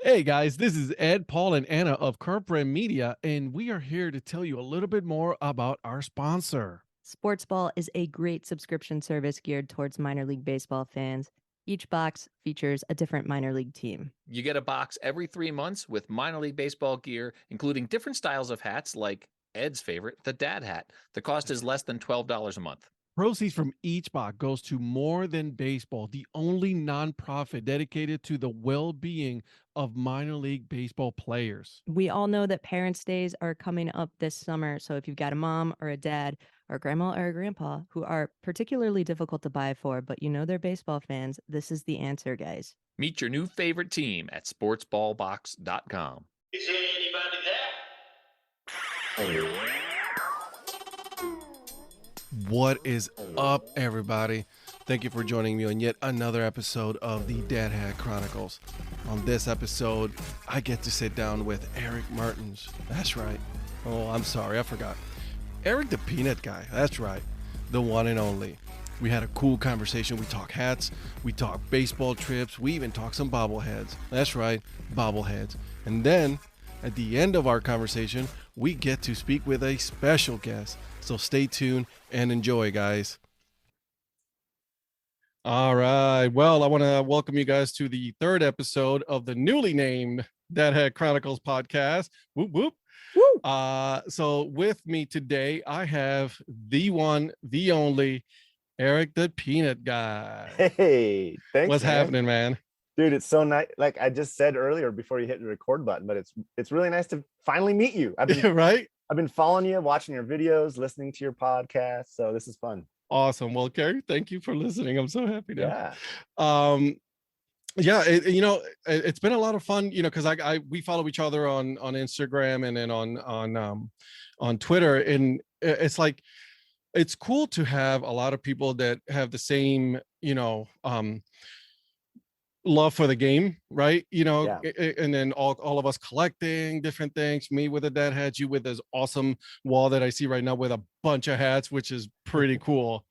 Hey guys, this is Ed, Paul, and Anna of Curb Media, and we are here to tell you a little bit more about our sponsor. Sportsball is a great subscription service geared towards minor league baseball fans. Each box features a different minor league team. You get a box every 3 months with minor league baseball gear, including different styles of hats like Ed's favorite, the dad hat. The cost is less than $12 a month. Proceeds from each box goes to More Than Baseball, the only nonprofit dedicated to the well-being of minor league baseball players. We all know that Parents' Days are coming up this summer, so if you've got a mom or a dad or a grandma or a grandpa who are particularly difficult to buy for, but you know they're baseball fans, this is the answer, guys. Meet your new favorite team at sportsballbox.com. Is there anybody there? What is up, everybody? Thank you for joining me on yet another episode of the Dad Hat Chronicles. On this episode, I get to sit down with Erik Martins. That's right. Oh, I'm sorry, I forgot. Erik the Peanut Guy. That's right. The one and only. We had a cool conversation. We talk hats, we talk baseball trips, we even talk some bobbleheads. That's right, bobbleheads. And then, at the end of our conversation, we get to speak with a special guest. So stay tuned and enjoy, guys. All right. Well, I want to welcome you guys to the third episode of the newly named Dad Hat Chronicles podcast. Whoop, whoop. Woo! So with me today, I have the one, the only Erik the Peanut Guy. Hey, thanks. What's happening, man? Dude, it's so nice. Like I just said earlier before you hit the record button, but it's really nice to finally meet you. Right? I've been following you, watching your videos, listening to your podcast. So this is fun. Awesome. Well, Carrie, thank you for listening. I'm so happy now. Yeah. It's been a lot of fun, because we follow each other on Instagram and then on Twitter, and it's like it's cool to have a lot of people that have the same love for the game, right? Yeah. And then all of us collecting different things, me with a dad hat, you with this awesome wall that I see right now with a bunch of hats, which is pretty cool.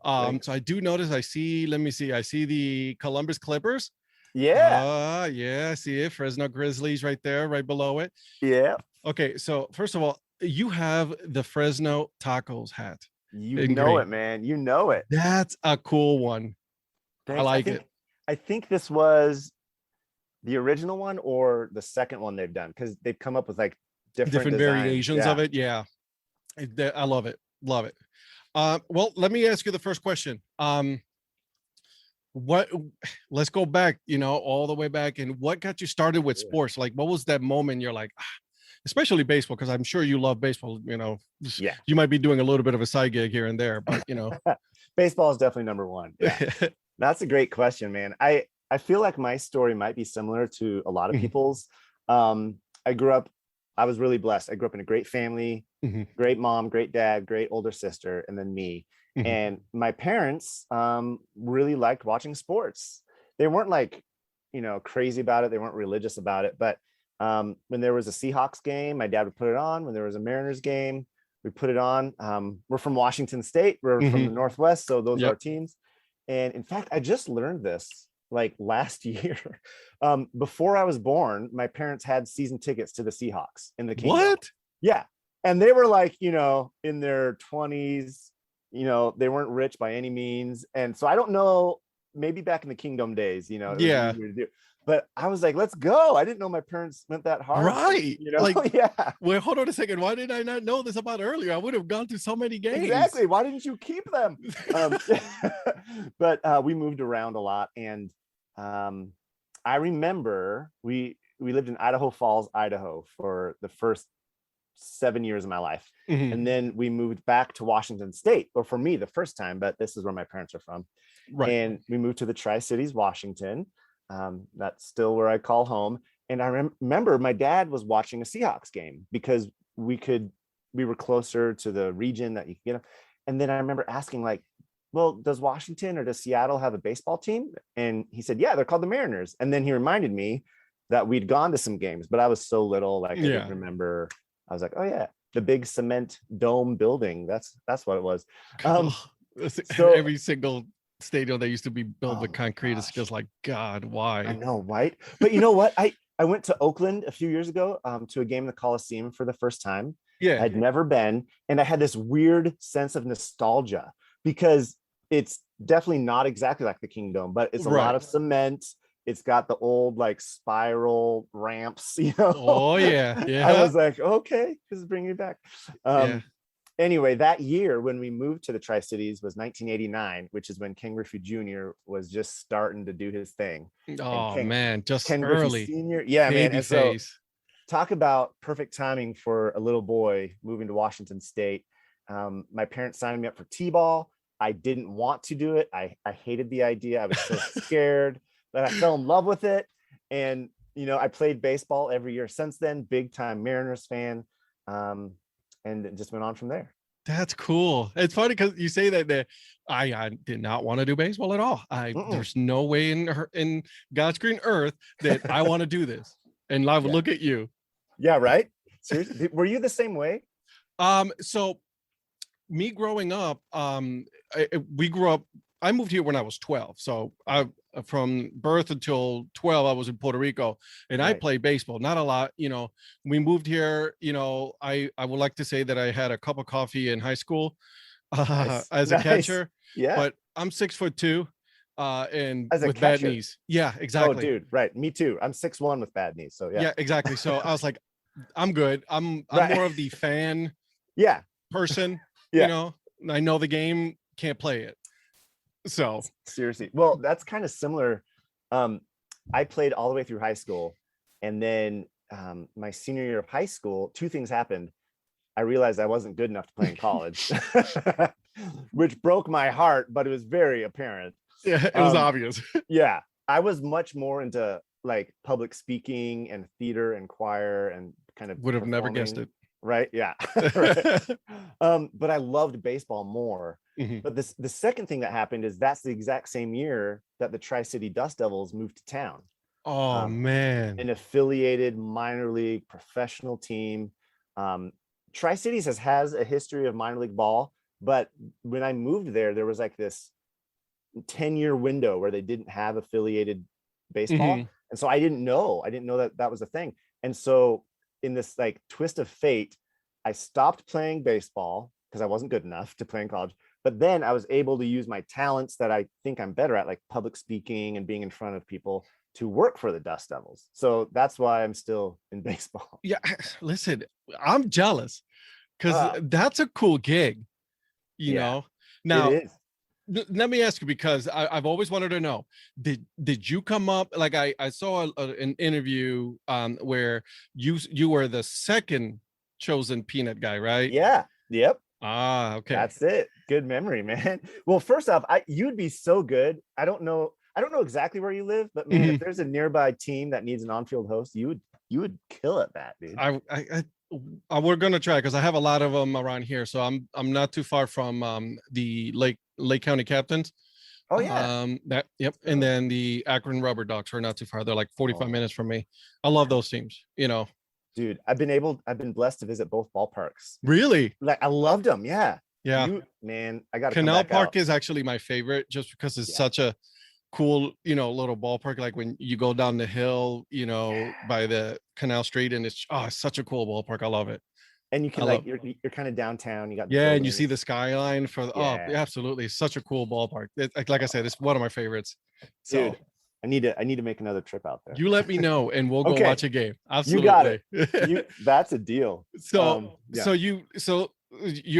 So I do notice I see the Columbus Clippers. Yeah. Yeah, I see it. Fresno Grizzlies right there, right below it. Yeah. Okay, so first of all, you have the Fresno Tacos hat. You know it, man. You know it. That's a cool one. Thanks. I like it. I think this was the original one or the second one they've done, because they've come up with like different variations of it. Yeah. I love it. Love it. Well, let me ask you the first question. Let's go back, all the way back. And what got you started with sports? Like, what was that moment you're like, especially baseball, because I'm sure you love baseball, Yeah. You might be doing a little bit of a side gig here and there, but Baseball is definitely number one. Yeah. That's a great question, man. I feel like my story might be similar to a lot of people's. I was really blessed. I grew up in a great family, great mom, great dad, great older sister, and then me. And my parents really liked watching sports. They weren't like, crazy about it. They weren't religious about it. But when there was a Seahawks game, my dad would put it on. When there was a Mariners game, we put it on. We're from Washington State. We're from the Northwest. So those are our teams. And in fact, I just learned this like last year. Before I was born, my parents had season tickets to the Seahawks in the Kingdom. What? Yeah. And they were like, in their 20s, they weren't rich by any means. And so I don't know, maybe back in the Kingdom days, it was easier to do. But I was like, let's go. I didn't know my parents went that hard. Right. Like, yeah. Well, hold on a second. Why did I not know this about earlier? I would have gone to so many games. Exactly. Why didn't you keep them? But we moved around a lot. And I remember we lived in Idaho Falls, Idaho for the first 7 years of my life. And then we moved back to Washington State, or for me, the first time, but this is where my parents are from. Right. And we moved to the Tri-Cities, Washington. That's still where I call home. And I remember my dad was watching a Seahawks game because we were closer to the region that you could get them. And then I remember asking, like, well, does Washington or does Seattle have a baseball team? And he said, yeah, they're called the Mariners. And then he reminded me that we'd gone to some games, but I was so little, like I didn't remember. I was like, oh yeah, the big cement dome building. That's what it was. So every single stadium that used to be built with concrete is just like, God, why? I know, right? But you know what? I went to Oakland a few years ago to a game in the Coliseum for the first time. Yeah. I'd never been, and I had this weird sense of nostalgia because it's definitely not exactly like the Kingdom, but it's a lot Right. of cement. It's got the old like spiral ramps, you know. Oh yeah. I Yeah. was like, okay, this is bringing me back. Yeah. Anyway, that year when we moved to the Tri-Cities was 1989, which is when Ken Griffey Jr. was just starting to do his thing. Oh man, just Ken Griffey early. Sr. Yeah, man. Baby And so face. talk about perfect timing for a little boy moving to Washington State. My parents signed me up for T-ball. I didn't want to do it. I hated the idea. I was so scared, but I fell in love with it. And, you know, I played baseball every year since then, big time Mariners fan. And it just went on from there. That's cool. It's funny because you say that I did not want to do baseball at all. There's no way in God's green earth that I want to do this. And I would look at you. Yeah, right. Seriously, were you the same way? So me growing up, we grew up. I moved here when I was 12. So from birth until 12, I was in Puerto Rico, and I played baseball. Not a lot, you know. We moved here, you know. I would like to say that I had a cup of coffee in high school as a catcher. Yeah, but I'm 6'2", and as with bad knees. Yeah, exactly. Oh, dude, right. Me too. I'm 6'1" with bad knees. So yeah, exactly. So I was like, I'm good. I'm more of the fan. Person. You know, I know the game, can't play it. So seriously, well, that's kind of similar. I played all the way through high school, and then my senior year of high school, two things happened. I realized I wasn't good enough to play in college, which broke my heart, but it was very apparent. Yeah, it was obvious. Yeah, I was much more into like public speaking and theater and choir and kind of would have never guessed it. Right. Yeah. Right. But I loved baseball more. But the second thing that happened is that's the exact same year that the Tri-City Dust Devils moved to town. Oh man. An affiliated minor league professional team. Tri-Cities has a history of minor league ball, but when I moved there was like this 10-year window where they didn't have affiliated baseball. And so I didn't know that was a thing. And so in this like twist of fate, I stopped playing baseball because I wasn't good enough to play in college. But then I was able to use my talents that I think I'm better at, like public speaking and being in front of people, to work for the Dust Devils. So that's why I'm still in baseball. Yeah, listen, I'm jealous because that's a cool gig, you know. Now, it is. Let me ask you, because I've always wanted to know, did you come up, like I saw an interview where you were the second chosen peanut guy, right? Yeah. Yep. Ah, okay. That's it. Good memory, man. Well, first off, you'd be so good. I don't know exactly where you live, but man, if there's a nearby team that needs an on-field host, you would kill at that, dude. We're gonna try, because I have a lot of them around here, so I'm not too far from the Lake County Captains. Oh yeah. And then the Akron Rubber Ducks are not too far. They're like 45 minutes from me. I love those teams, you know. Dude, I've been blessed to visit both ballparks. Really? Like I loved them. Yeah. Man, I got Canal Park is actually my favorite, just because it's such a cool, you know, little ballpark. Like when you go down the hill, you know, by the Canal Street, and it's such a cool ballpark. I love it. And you can you're kind of downtown. You got and you see the skyline for absolutely, such a cool ballpark. Like I said, it's one of my favorites. So dude, I need to make another trip out there. You let me know, and we'll go watch a game. Absolutely, you got it. That's a deal. So you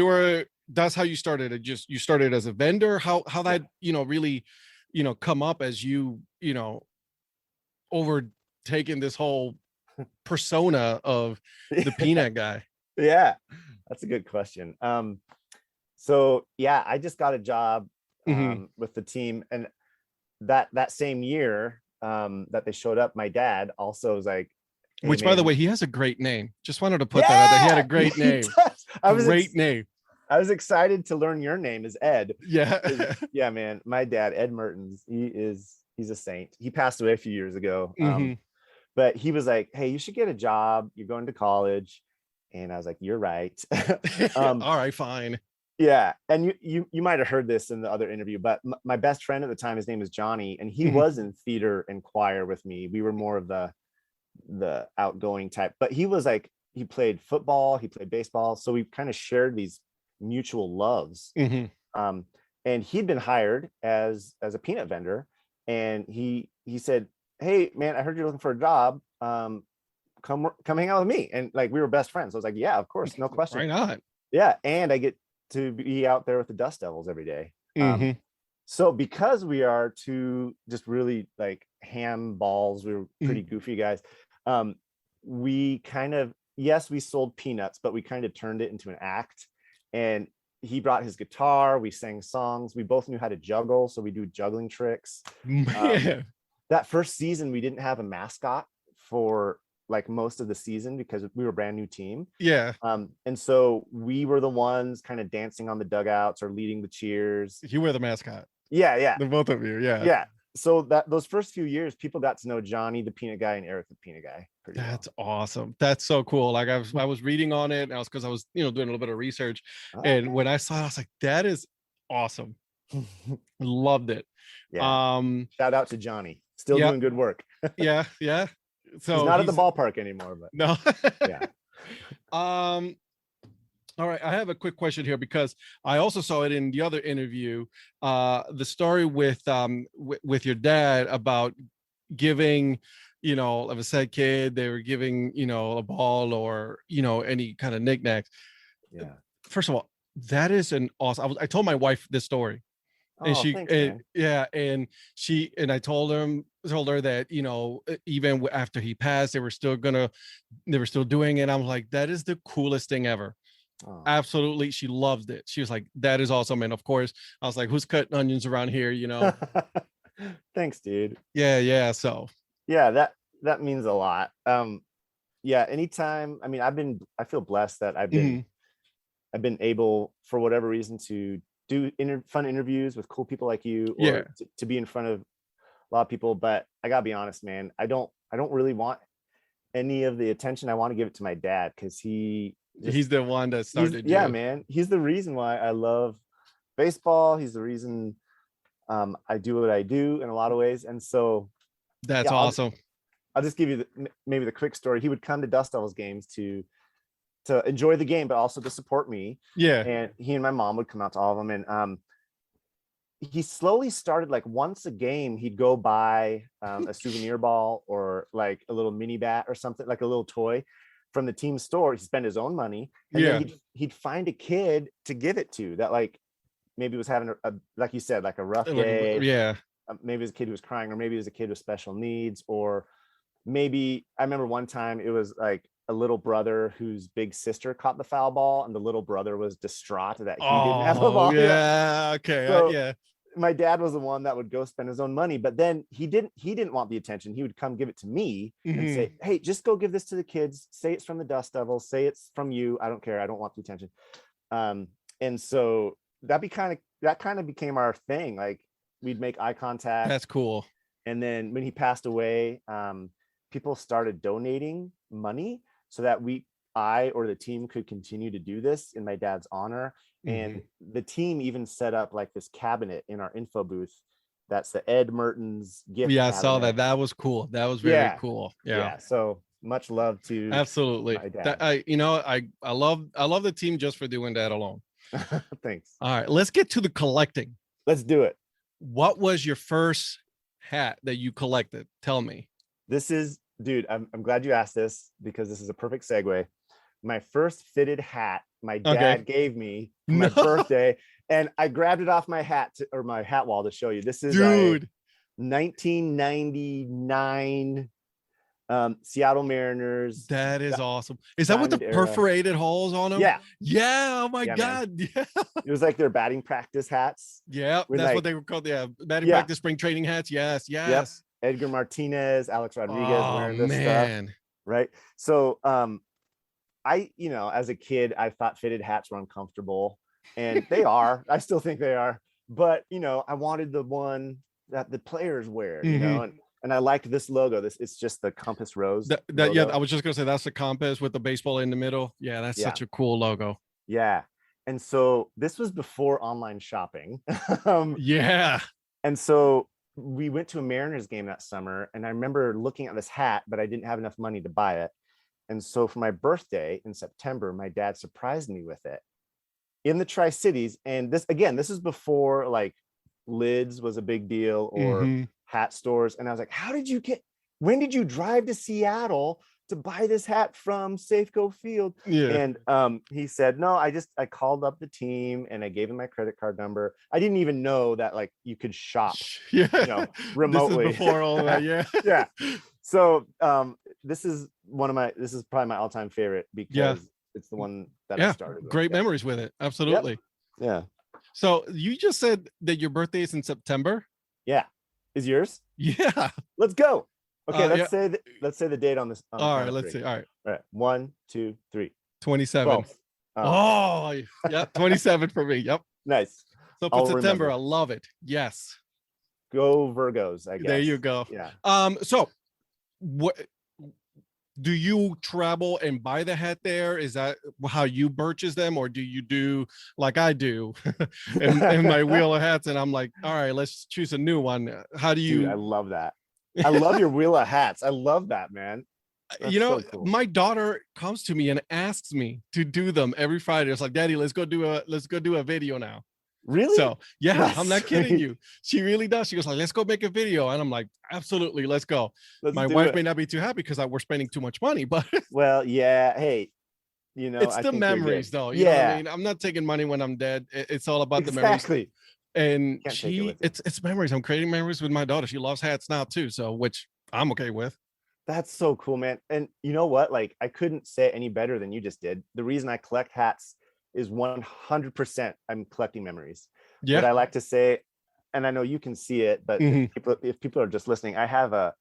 were. That's how you started. You started as a vendor. How that really come up as you overtaking this whole persona of the peanut guy. Yeah, that's a good question. So yeah, I just got a job with the team, and that same year that they showed up, my dad also was like, hey, which, by the way, he has a great name. Just wanted to put that out there. He had a great name. Great name. I was excited to learn your name is Ed. Yeah. Yeah, man. My dad, Ed Mertens, he's a saint. He passed away a few years ago. But he was like, hey, you should get a job. You're going to college. And I was like, you're right. All right, fine. Yeah. And you might have heard this in the other interview, but my best friend at the time, his name is Johnny, and he was in theater and choir with me. We were more of the the outgoing type, but he was like, he played football, he played baseball, so we kind of shared these mutual loves. And he'd been hired as a peanut vendor, and he said, hey man, I heard you're looking for a job, come hang out with me. And like, we were best friends, so I was like, yeah, of course, no question, Why not? yeah. And I get to be out there with the Dust Devils every day. So because we are two just really like ham balls, we were pretty goofy guys, we kind of, yes, we sold peanuts, but we kind of turned it into an act. And he brought his guitar, we sang songs, we both knew how to juggle, so we do juggling tricks. That first season we didn't have a mascot for like most of the season because we were a brand new team. And so we were the ones kind of dancing on the dugouts or leading the cheers. You were the mascot. The both of you. So that those first few years, people got to know Johnny the Peanut Guy and Eric the Peanut Guy pretty well. That's awesome. That's so cool. Like I was reading on it, and I was doing a little bit of research, and when I saw it, I was like, that is awesome. Loved it. Shout out to Johnny, still doing good work. So he's not at the ballpark anymore, but no. All right, I have a quick question here because I also saw it in the other interview, the story with your dad about giving, of a said kid, they were giving, a ball or, any kind of knickknacks. First of all, that is an awesome. I told my wife this story, and and I told her that, even after he passed, they were still doing it. I'm like, that is the coolest thing ever. Absolutely, she loved it. She was like, that is awesome. And of course I was like, who's cutting onions around here? Thanks, dude. So that means a lot. Anytime, I mean, I feel blessed that I've been able, for whatever reason, to do fun interviews with cool people like you, or to be in front of a lot of people. But I gotta be honest, man, I don't really want any of the attention. I want to give it to my dad, because he's the one that started. Man, he's the reason why I love baseball. He's the reason I do what I do in a lot of ways. And so that's awesome. I'll just give you maybe the quick story. He would come to Dust Devils games to enjoy the game, but also to support me. And he and my mom would come out to all of them. And he slowly started, like, once a game, he'd go buy a souvenir ball or like a little mini bat or something, like a little toy from the team store. He'd spend his own money, and then he'd find a kid to give it to that, like, maybe was having a like you said, like a rough day. Maybe it was a kid who was crying, or maybe it was a kid with special needs, or maybe I remember one time it was like a little brother whose big sister caught the foul ball, and the little brother was distraught that he didn't have the ball. So my dad was the one that would go spend his own money, but then he didn't want the attention. He would come give it to me and say, hey, just go give this to the kids. Say it's from the Dust Devils. Say it's from you. I don't care. I don't want the attention. And so that kind of became our thing. Like, we'd make eye contact. That's cool. And then when he passed away, people started donating money so that I or the team could continue to do this in my dad's honor. And the team even set up like this cabinet in our info booth. That's the Ed Mertens gift. I saw that. That was cool. That was very cool. So much love to absolutely my dad. That, I love the team just for doing that alone. Thanks. All right, let's get to the collecting. Let's do it. What was your first hat that you collected? Tell me. This is, dude, I'm glad you asked this, because this is a perfect segue. My first fitted hat my dad gave me for my birthday, and I grabbed it off my my hat wall to show you. This is a 1999 Seattle Mariners. That is awesome. Is that with the perforated holes on them? Yeah. Oh my God. Yeah. It was like their batting practice hats. Yeah, that's what they were called. Yeah, batting practice, spring training hats. Yes. Yep. Edgar Martinez, Alex Rodriguez wearing this stuff. Right. So I, as a kid, I thought fitted hats were uncomfortable, and they are. I still think they are. But, I wanted the one that the players wear, and I liked this logo. It's just the compass rose. I was just going to say, that's the compass with the baseball in the middle. Yeah, that's such a cool logo. Yeah. And so this was before online shopping. And so we went to a Mariners game that summer, and I remember looking at this hat, but I didn't have enough money to buy it. And so for my birthday in September, my dad surprised me with it in the Tri-Cities. And this is before like lids was a big deal or hat stores. And I was like, when did you drive to Seattle to buy this hat from Safeco Field? Yeah. And he said, no, I called up the team and I gave him my credit card number. I didn't even know that like you could shop, remotely. This is before all that. Yeah. Yeah. So this is probably my all-time favorite because it's the one that I started with. Great memories with it. Absolutely. Yep. Yeah. So you just said that your birthday is in September. Yeah. Is yours? Yeah. Let's go. Okay, let's say the date on this. All right, let's see. All right. 1, 2, 3. 27. Oh, yeah, 27 for me. Yep. Nice. So for September, I love it. Yes. Go Virgos, I guess. There you go. Yeah. So what do you travel and buy the hat there? Is that how you purchase them, or do you do like I do and my wheel of hats? And I'm like, all right, let's choose a new one. How do you? Dude, I love that. I love your wheel of hats. I love that, man. That's so cool. My daughter comes to me and asks me to do them every Friday. It's like, Daddy, let's go do a video now. Really? So yeah, That's I'm not kidding sweet. you. She really does. She goes like, let's go make a video. And I'm like, absolutely, let's go. My wife may not be too happy because we're spending too much money, but well, yeah. Hey, it's the memories though. You know what I mean? I'm not taking money when I'm dead. It's all about the memories. Exactly. And it's memories. I'm creating memories with my daughter. She loves hats now too. So which I'm okay with. That's so cool, man. And you know what? Like I couldn't say it any better than you just did. The reason I collect hats is 100% I'm collecting memories. Yeah. But I like to say, and I know you can see it, but if people are just listening, I have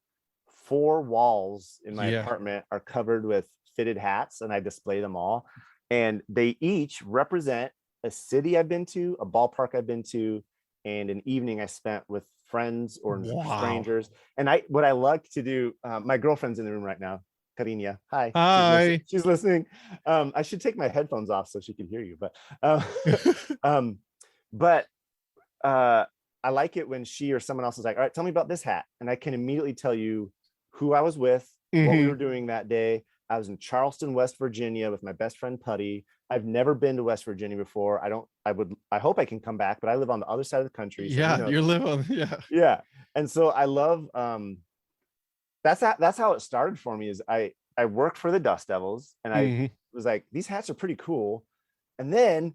4 walls in my apartment are covered with fitted hats, and I display them all. And they each represent a city I've been to, a ballpark I've been to, and an evening I spent with friends or strangers. And what I like to do, my girlfriend's in the room right now. Karina, hi. Hi. She's listening. I should take my headphones off so she can hear you. But I like it when she or someone else is like, all right, tell me about this hat. And I can immediately tell you who I was with, what we were doing that day. I was in Charleston, West Virginia with my best friend Putty. I've never been to West Virginia before. I hope I can come back, but I live on the other side of the country. So you live on, Yeah. And so I love, that's how it started for me. Is I worked for the Dust Devils, and I was like, these hats are pretty cool. And then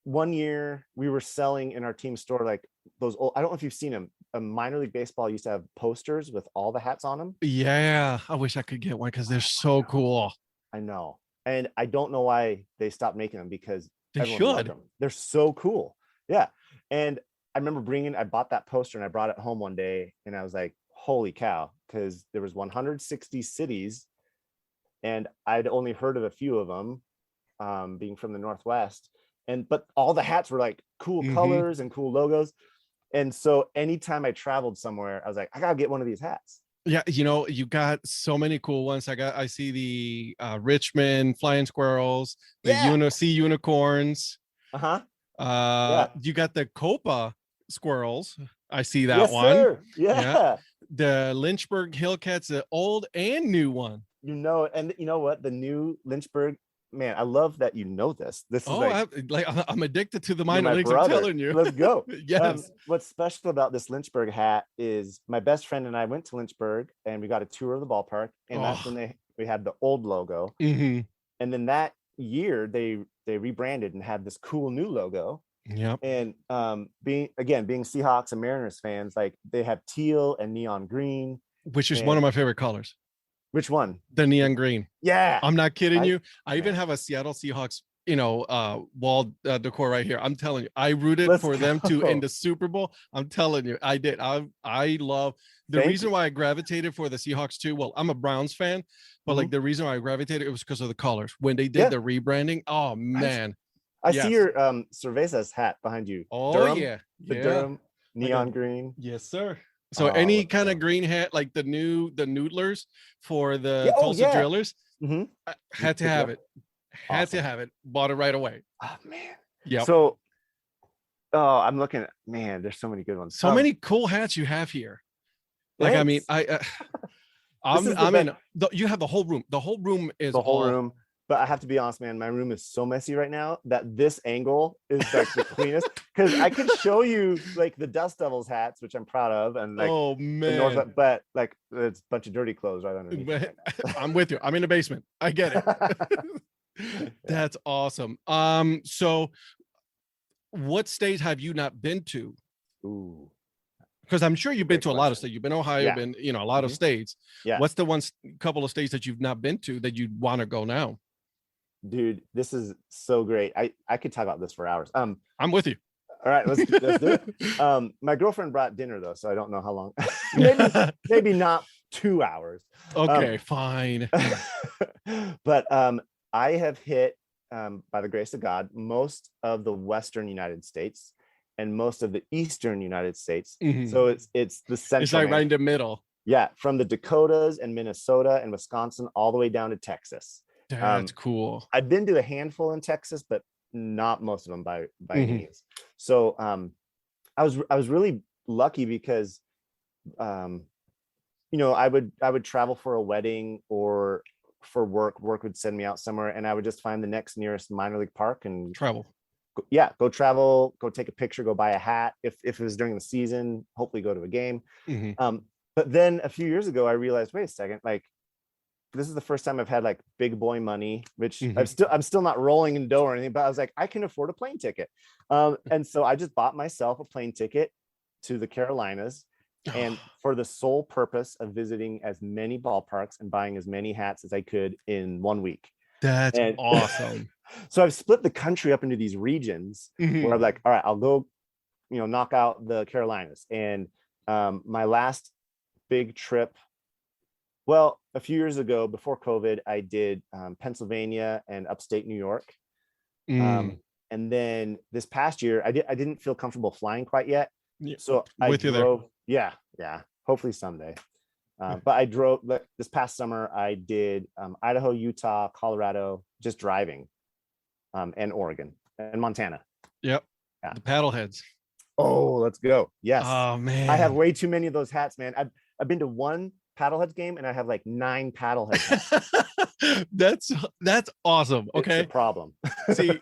one year we were selling in our team store like those old, I don't know if you've seen them. A minor league baseball used to have posters with all the hats on them. Yeah, I wish I could get one because they're so cool. I know, and I don't know why they stopped making them because they should. Them. They're so cool. Yeah, and I remember I bought that poster and I brought it home one day, and I was like, holy cow, because there was 160 cities, and I'd only heard of a few of them, being from the Northwest, but all the hats were like cool colors and cool logos. And so anytime I traveled somewhere, I was like, I gotta get one of these hats. Yeah, you got so many cool ones. I see the Richmond Flying Squirrels, the Sea Unicorns. You got the Copa Squirrels. I see that one. Sir. Yeah. The Lynchburg Hillcats, the old and new one. And you know what? The new Lynchburg, man, I love that you know this. This is I'm addicted to the minor leagues. I'm telling you. Let's go. Yes. What's special about this Lynchburg hat is my best friend and I went to Lynchburg and we got a tour of the ballpark, and that's when we had the old logo. And then that year they rebranded and had this cool new logo. Yep. And being Seahawks and Mariners fans, like they have teal and neon green, which is one of my favorite colors. Which one? The neon green. Yeah. I'm not kidding you. I even have a Seattle Seahawks, wall decor right here. I'm telling you, I rooted for them to in the Super Bowl. I'm telling you, I did. I love the reason why I gravitated for the Seahawks too. Well, I'm a Browns fan, but like the reason why I gravitated, it was because of the colors. When they did the rebranding, oh man. I see your Cerveza's hat behind you. Oh, Durham, the Durham neon green. Yes, sir. So any kind of green hat, like the Noodlers for the Tulsa Drillers, had to have it. Had to have it. Bought it right away. Oh man. Yeah. So Oh, I'm looking at, man, there's so many good ones. So many cool hats you have here. Like, I mean, thanks. you have the whole room. The whole room is The whole all room. But I have to be honest, man, my room is so messy right now that this angle is like the cleanest. Because I could show you like the Dust Devils hats, which I'm proud of, and like oh the man, but like it's a bunch of dirty clothes right underneath. Right I'm with you. I'm in the basement. I get it. That's awesome. So what states have you not been to? Ooh, Because I'm sure you've been great to a lot of question. states. You've been to Ohio, Yeah. been, a lot of states. Yeah. What's the couple of states that you've not been to that you'd want to go now? Dude, this is so great. I could talk about this for hours. I'm with you. All right, let's do it. My girlfriend brought dinner though, so I don't know how long. maybe not 2 hours. Okay, fine. But I have hit, by the grace of God, most of the Western United States and most of the Eastern United States. Mhm. So it's the central. It's like right in the middle. Yeah, from the Dakotas and Minnesota and Wisconsin all the way down to Texas. That's cool. I've been to a handful in Texas, but not most of them by any means. So I was really lucky because I would travel for a wedding or for work would send me out somewhere, and I would just find the next nearest minor league park and go travel, go take a picture, go buy a hat if it was during the season, hopefully go to a game. But then a few years ago I realized, wait a second, like this is the first time I've had like big boy money, which I'm still not rolling in dough or anything, but I was like, I can afford a plane ticket. And so I just bought myself a plane ticket to the Carolinas, and for the sole purpose of visiting as many ballparks and buying as many hats as I could in 1 week. That's awesome. So I've split the country up into these regions where I'm like, all right, I'll go, knock out the Carolinas. And my last big trip, well, a few years ago before COVID, I did Pennsylvania and upstate New York. And then this past year, I didn't feel comfortable flying quite yet. So I drove. Yeah. Hopefully someday. But I drove this past summer. I did Idaho, Utah, Colorado, just driving, and Oregon and Montana. Yep. Yeah. The paddleheads. Oh, let's go. Yes. Oh man. I have way too many of those hats, man. I've been to one paddleheads game and I have like 9 paddleheads. That's awesome. Okay. It's a problem. And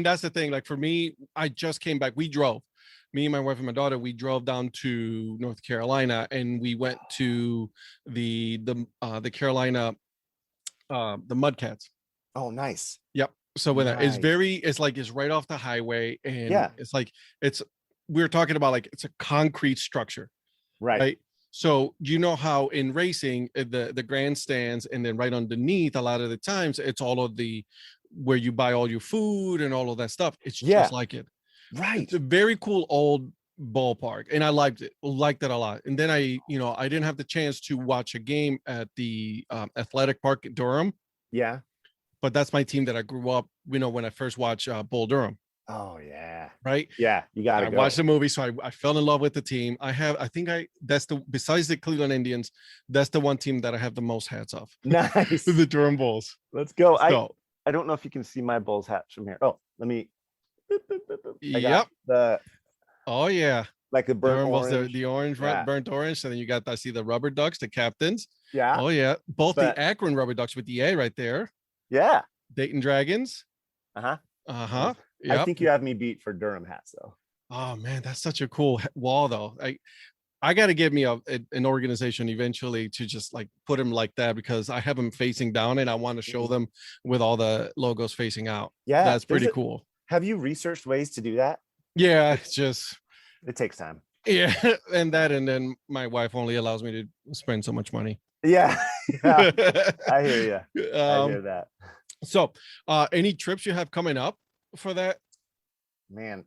that's the thing. Like for me, I just came back. Me, my wife, and my daughter, we drove down to North Carolina and we went to the Carolina, the Mudcats. Oh, nice. Yep. So with that, it's right off the highway, and we were talking about like it's a concrete structure, right? So you know how in racing the grandstands and then right underneath a lot of the times it's all of where you buy all your food and all of that stuff. It's just like it. Right. It's a very cool old ballpark, and I liked it a lot. And then I didn't have the chance to watch a game at the athletic park in Durham. Yeah. But that's my team that I grew up, when I first watched Bull Durham. Oh yeah. Right. Yeah. You got to go. I watched the movie, so I fell in love with the team. Besides the Cleveland Indians, that's the one team that I have the most hats of. Nice. The Durham Bulls. Let's go. I don't know if you can see my Bulls hats from here. Oh, let me. Yep. Oh yeah. Like the burnt orange. The orange, right? Burnt orange. And then you got, I see the Rubber Ducks, the captains. Yeah. Oh yeah. Both the Akron Rubber Ducks with the A right there. Yeah. Dayton Dragons. Yep. I think you have me beat for Durham hats though. Oh man, that's such a cool wall though. I got to give me an organization eventually to just like put them like that, because I have them facing down and I want to show them with all the logos facing out. Yeah. That's pretty cool. Have you researched ways to do that? Yeah, it takes time. Yeah, and then my wife only allows me to spend so much money. Yeah. I hear you. I hear that. So, any trips you have coming up for that? Man,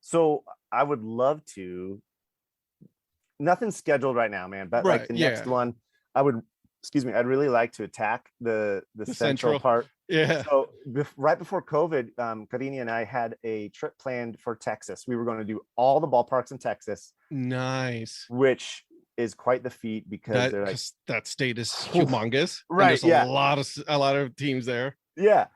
so I would love to. Nothing's scheduled right now, man. But like the next one, I'd really like to attack the central part. Yeah. So right before COVID, Carini and I had a trip planned for Texas. We were going to do all the ballparks in Texas. Nice. Which is quite the feat because that state is humongous. Right. There's a lot of teams there. Yeah.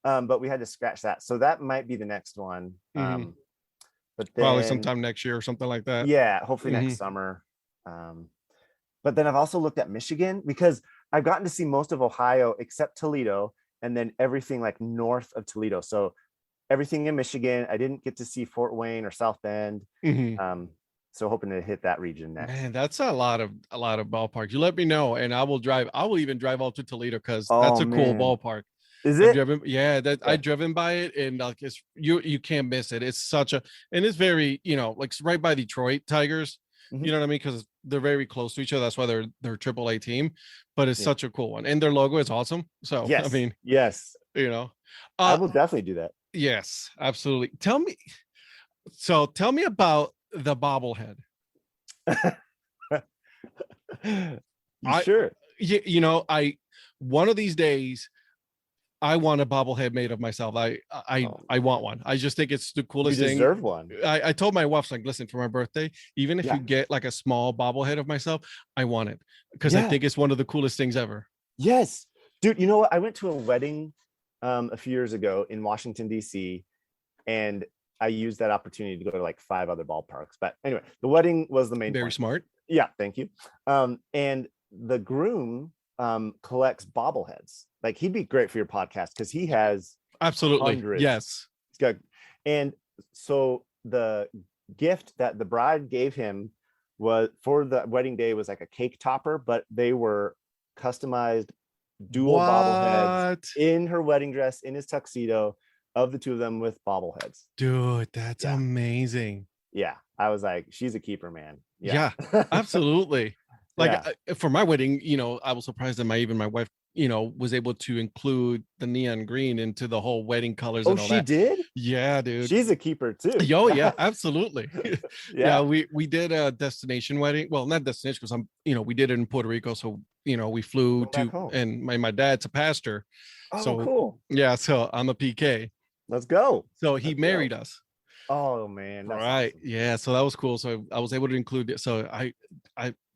But we had to scratch that. So that might be the next one. But then, probably sometime next year or something like that. Yeah, hopefully next summer. But then I've also looked at Michigan because I've gotten to see most of Ohio except Toledo, and then everything like north of Toledo. So everything in Michigan. I didn't get to see Fort Wayne or South Bend. So hoping to hit that region next. Man, that's a lot of ballparks. You let me know, and I will drive. I will even drive out to Toledo because that's a cool ballpark. Is it? I've driven by it, and it's you can't miss it. It's such a, and it's very, like right by Detroit Tigers. You know what I mean? Because they're very close to each other. That's why they're AAA team. But it's such a cool one, and their logo is awesome. So yes. I mean, yes, I will definitely do that. Yes, absolutely. Tell me about the bobblehead. Sure. One of these days I want a bobblehead made of myself. I want one. I just think it's the coolest thing. You deserve one. I told my wife, like, listen, for my birthday, even if you get like a small bobblehead of myself, I want it because I think it's one of the coolest things ever. Yes, dude. You know what? I went to a wedding a few years ago in Washington, D.C., and I used that opportunity to go to like 5 other ballparks. But anyway, the wedding was the main Very point. smart. Yeah, thank you. And the groom collects bobbleheads. Like, he'd be great for your podcast because he has absolutely hundreds. Yes. He's got, and so the gift that the bride gave him was for the wedding day was like a cake topper, but they were customized dual bobbleheads in her wedding dress, in his tuxedo, of the two of them with bobbleheads. Dude, that's amazing. Yeah, I was like, she's a keeper, man. Yeah, absolutely. Like for my wedding, I was surprised that my wife, was able to include the neon green into the whole wedding colors. And all she that. Did? Yeah, dude. She's a keeper too. Yeah, absolutely. We did a destination wedding. Well, not destination because we did it in Puerto Rico. So, we flew to, and my dad's a pastor. Oh, so cool. Yeah, so I'm a PK. Let's go. So he married us. Oh man. That's right. Awesome. Yeah. So that was cool. So I was able to include it. So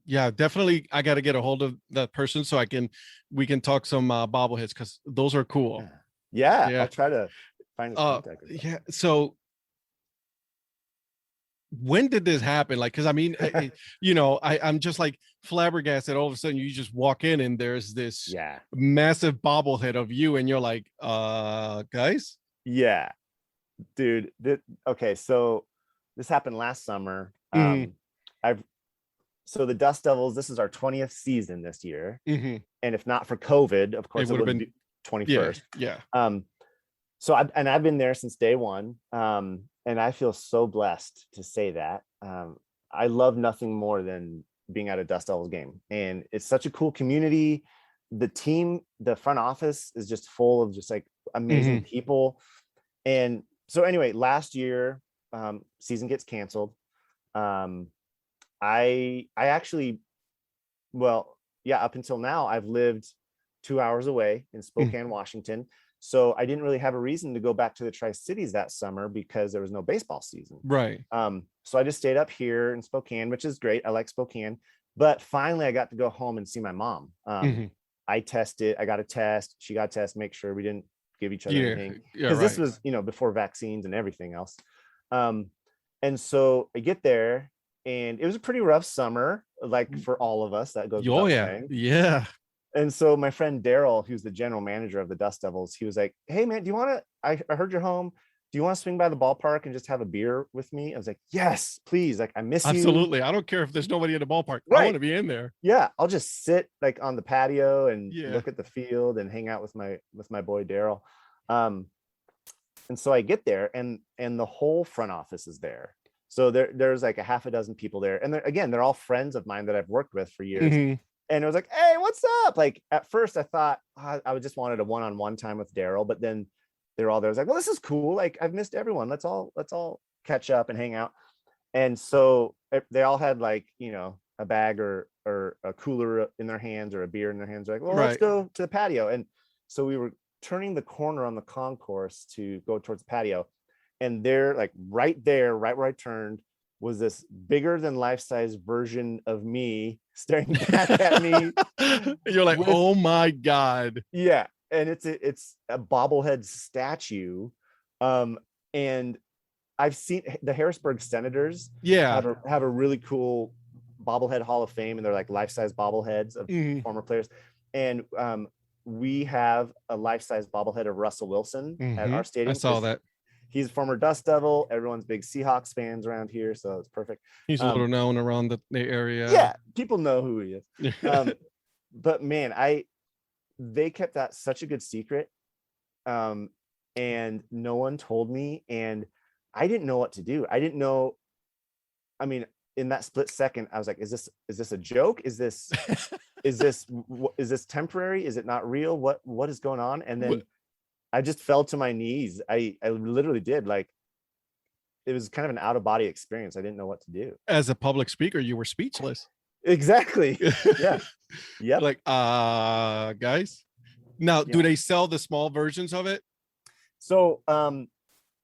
definitely. I got to get a hold of that person so we can talk some bobbleheads because those are cool. Yeah. I'll try to find his contact. Yeah. So when did this happen? Like, because I mean, I'm just like flabbergasted. All of a sudden, you just walk in and there's this massive bobblehead of you, and you're like, guys. Yeah, dude. Okay, so this happened last summer. So the Dust Devils, this is our 20th season this year, and if not for COVID, of course, it would have been 21st. Yeah. So I've been there since day one, and I feel so blessed to say that. I love nothing more than being at a Dust Devils game, and it's such a cool community. The team, the front office is just full of just like amazing people. And so anyway, last year, season gets canceled. I actually, up until now, I've lived 2 hours away in Spokane, Washington. So I didn't really have a reason to go back to the Tri-Cities that summer because there was no baseball season. Right. So I just stayed up here in Spokane, which is great. I like Spokane. But finally, I got to go home and see my mom. I tested. I got a test. She got a test. Make sure we didn't give each other anything. Because this was, before vaccines and everything else. And so I get there, and it was a pretty rough summer, like for all of us. That goes. Yeah. And so my friend Daryl, who's the general manager of the Dust Devils, he was like, "Hey man, do you want to? I heard you're home. Do you want to swing by the ballpark and just have a beer with me?" I was like, "Yes, please. Like, I miss you." Absolutely. I don't care if there's nobody in the ballpark. Right. I want to be in there. Yeah, I'll just sit like on the patio and look at the field and hang out with my boy Daryl. And so I get there, and the whole front office is there. So there's like a half a dozen people there, and they're all friends of mine that I've worked with for years. And it was like, "Hey, what's up?" Like at first I thought I just wanted a one-on-one time with Daryl, but then they're all there. I was like, "Well, this is cool. Like, I've missed everyone. Let's all catch up and hang out." And so they all had like, a bag or a cooler in their hands or a beer in their hands. They're like, "Well, let's go to the patio." And so we were turning the corner on the concourse to go towards the patio, and there, like right there, right where I turned, was this bigger than life-size version of me staring back at me. You're like, "Oh my God." Yeah. and it's a bobblehead statue. And I've seen the Harrisburg Senators have a really cool bobblehead Hall of Fame, and they're like life-size bobbleheads of former players. And we have a life-size bobblehead of Russell Wilson at our stadium. I saw that. He's a former Dust Devil. Everyone's big Seahawks fans around here, so it's perfect. He's a little known around the area. Yeah, people know who he is. But man, they kept that such a good secret, and no one told me, and I didn't know what to do. I didn't know. I mean, in that split second, I was like, "Is this a joke? Is this is this temporary? Is it not real? What is going on?" And then I just fell to my knees. I literally did. Like, it was kind of an out of body experience. I didn't know what to do. As a public speaker, you were speechless. Exactly. Yeah. Yeah. Like, guys. Now, do they sell the small versions of it? So,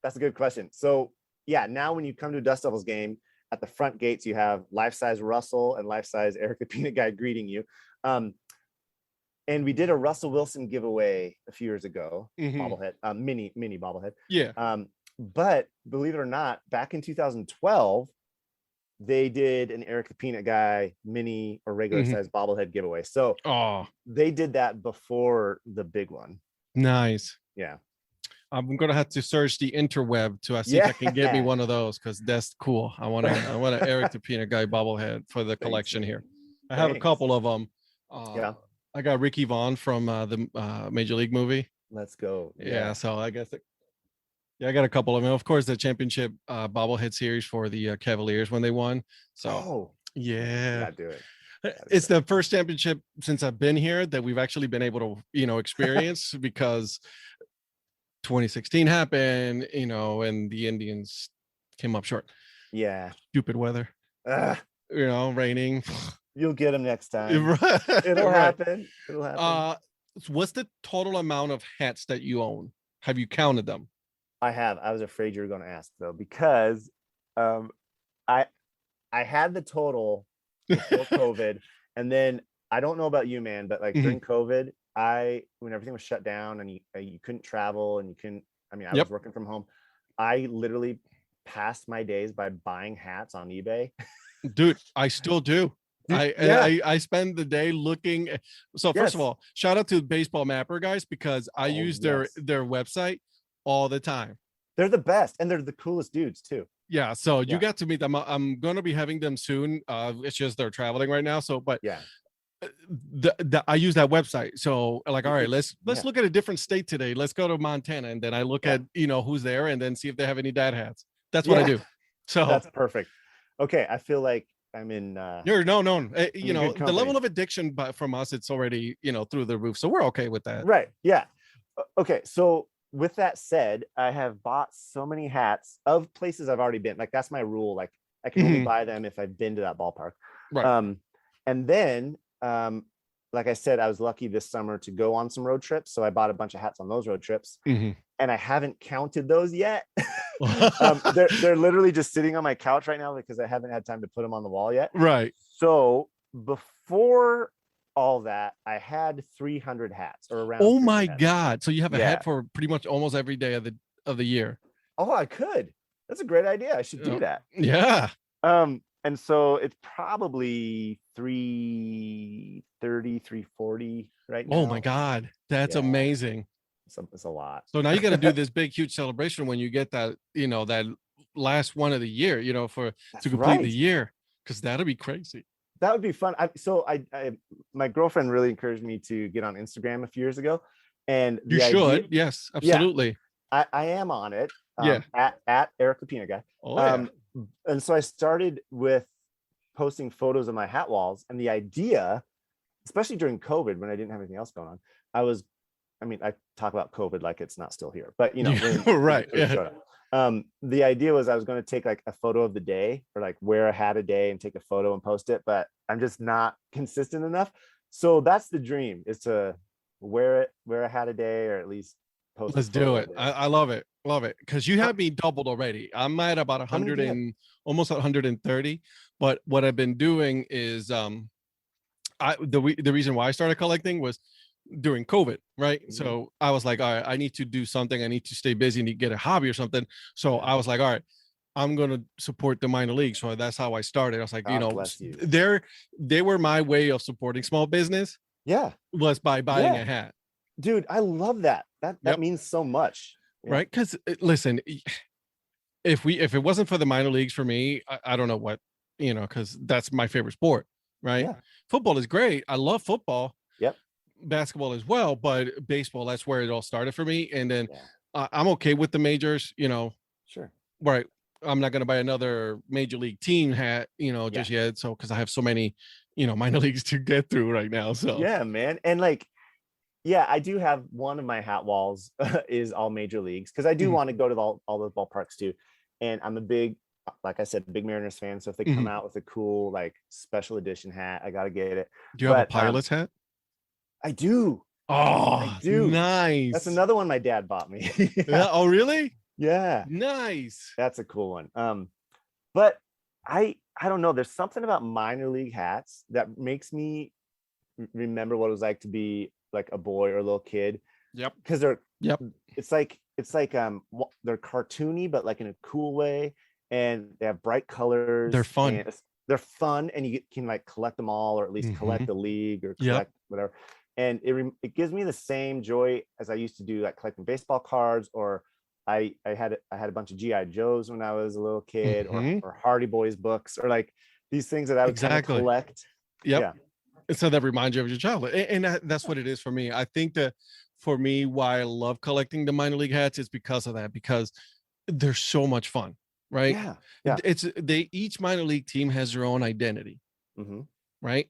that's a good question. So, yeah, now when you come to a Dust Devils game, at the front gates, you have life-size Russell and life-size Erik the Peanut Guy greeting you. And we did a Russell Wilson giveaway a few years ago, bobblehead, mini bobblehead. Yeah. But believe it or not, back in 2012, they did an Erik the Peanut Guy mini or regular size bobblehead giveaway. So they did that before the big one. Nice. Yeah. I'm gonna have to search the interweb to see if I can get me one of those, because that's cool. I want an Erik the Peanut Guy bobblehead for the collection here. I have a couple of them. I got Ricky Vaughn from the Major League movie. Let's go. Yeah, so I guess I got a couple of them. Of course, the championship bobblehead series for the Cavaliers when they won. So yeah, gotta do it. It's the first championship since I've been here that we've actually been able to, experience because 2016 happened, and the Indians came up short. Yeah. Stupid weather. Raining. You'll get them next time. It'll happen. It'll happen. What's the total amount of hats that you own? Have you counted them? I have. I was afraid you were going to ask though, because I had the total before COVID, and then I don't know about you, man, but like during COVID, when everything was shut down and you couldn't travel and you couldn't, I was working from home. I literally passed my days by buying hats on eBay. Dude, I still do. I spend the day looking. So first of all, shout out to Baseball Mapper guys, because I use their website all the time. They're the best, and they're the coolest dudes too. Yeah, so you got to meet them. I'm going to be having them soon. It's just they're traveling right now. So, but yeah, I use that website. So like, all right, let's look at a different state today. Let's go to Montana, and then I look at who's there, and then see if they have any dad hats. That's what I do. So that's perfect. Okay, I feel like I'm in. No. The level of addiction, but from us, it's already through the roof. So we're okay with that. Right. Yeah. Okay. So with that said, I have bought so many hats of places I've already been. Like, that's my rule. Like, I can only buy them if I've been to that ballpark. Right. And then, like I said, I was lucky this summer to go on some road trips. So I bought a bunch of hats on those road trips, and I haven't counted those yet. They're literally just sitting on my couch right now because I haven't had time to put them on the wall yet. Right. So before all that, I had 300 hats or around. Oh my God. So you have a hat for pretty much almost every day of the year. Oh, I could. That's a great idea. I should do that. Yeah. And so it's probably 330, 340 right now. Oh my God. That's amazing. It's a lot. So now you got to do this big, huge celebration when you get that, that last one of the year, to complete the year, because that'll be crazy. That would be fun. My girlfriend really encouraged me to get on Instagram a few years ago, and you should. Yes, absolutely. Yeah, I am on it. Yeah. At Erik the Peanut Guy. Oh, and so I started with posting photos of my hat walls, and the idea, especially during COVID when I didn't have anything else going on, I talk about COVID like it's not still here, but right. The idea was I was going to take like a photo of the day, or like wear a hat a day and take a photo and post it, but I'm just not consistent enough. So that's the dream, is to wear a hat a day, or at least post. Let's do it. I love it. Love it. Because you have me doubled already. I'm at about 100 and almost 130. But what I've been doing is the reason why I started collecting was during COVID, right? Mhm. So I was like, all right, I need to do something. I need to stay busy and get a hobby or something. So Yeah. I was like, all right, I'm gonna support the minor league. So that's how I started. I was like, God bless you. they were my way of supporting small business Yeah. was by buying Yeah. a hat. Dude, I love that. That Yep. means so much. Yeah. Right? Because listen, if it wasn't for the minor leagues for me, I don't know what, because that's my favorite sport, right? Yeah. Football is great. I love football. Yep. Basketball as well, but baseball, that's where it all started for me. And then Yeah. I'm okay with the majors, Sure. right. I'm not going to buy another major league team hat, just yet. So, because I have so many, minor leagues to get through right now. So, yeah, man. And like, yeah, I do have one of my hat walls is all major leagues because I do Mhm. want to go to all the ballparks too. And I'm a big, like I said, big Mariners fan. So if they come Mhm. out with a cool, like special edition hat, I got to get it. Do you have a pilot's hat? I do. Oh, I do. nice. That's another one my dad bought me. Yeah. Oh, really? Yeah. Nice. That's a cool one. But I don't know. There's something about minor league hats that makes me remember what it was like to be like a boy or a little kid. Yep. Because it's like they're cartoony, but like in a cool way, and they have bright colors. They're fun. And they're fun, and you can like collect them all, or at least collect the league or collect whatever. And it gives me the same joy as I used to do, like collecting baseball cards, or I had a bunch of GI Joes when I was a little kid, or Hardy Boys books, or like these things that I would kind of collect. Yep. Yeah. So that reminds you of your childhood, and that's what it is for me. I think that for me, why I love collecting the minor league hats is because of that, because they're so much fun, right? Yeah. Each minor league team has their own identity, Mm-hmm. right?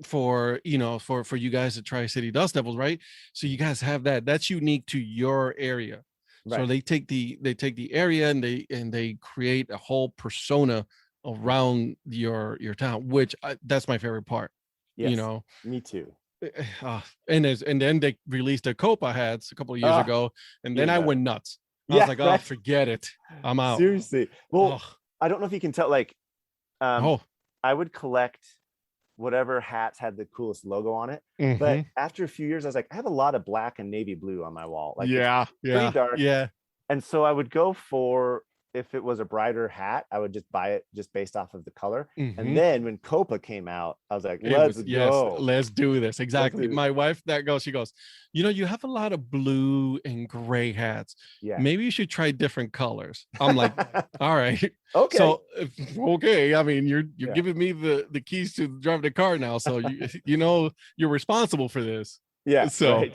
For you guys at Tri-City Dust Devils, right? So you guys have that's unique to your area. Right. So they take the area and they create a whole persona around your town, which that's my favorite part. Yes, me too. And then they released the Copa hats a couple of years ago, and then I went nuts. I was like, oh, forget it, I'm out. Seriously. Well, I don't know if you can tell, like, I would collect whatever hats had the coolest logo on it. But after a few years, I was like, I have a lot of black and navy blue on my wall. Like, pretty dark. Yeah. And so I would go for, if it was a brighter hat, I would just buy it just based off of the color. And then when Copa came out, I was like, let's go. Let's do this. Exactly. My wife, she goes, you have a lot of blue and gray hats. Yeah. Maybe you should try different colors. I'm like, all right. Okay. So, okay. I mean, you're giving me the keys to drive the car now. So, you're responsible for this. Yeah. So,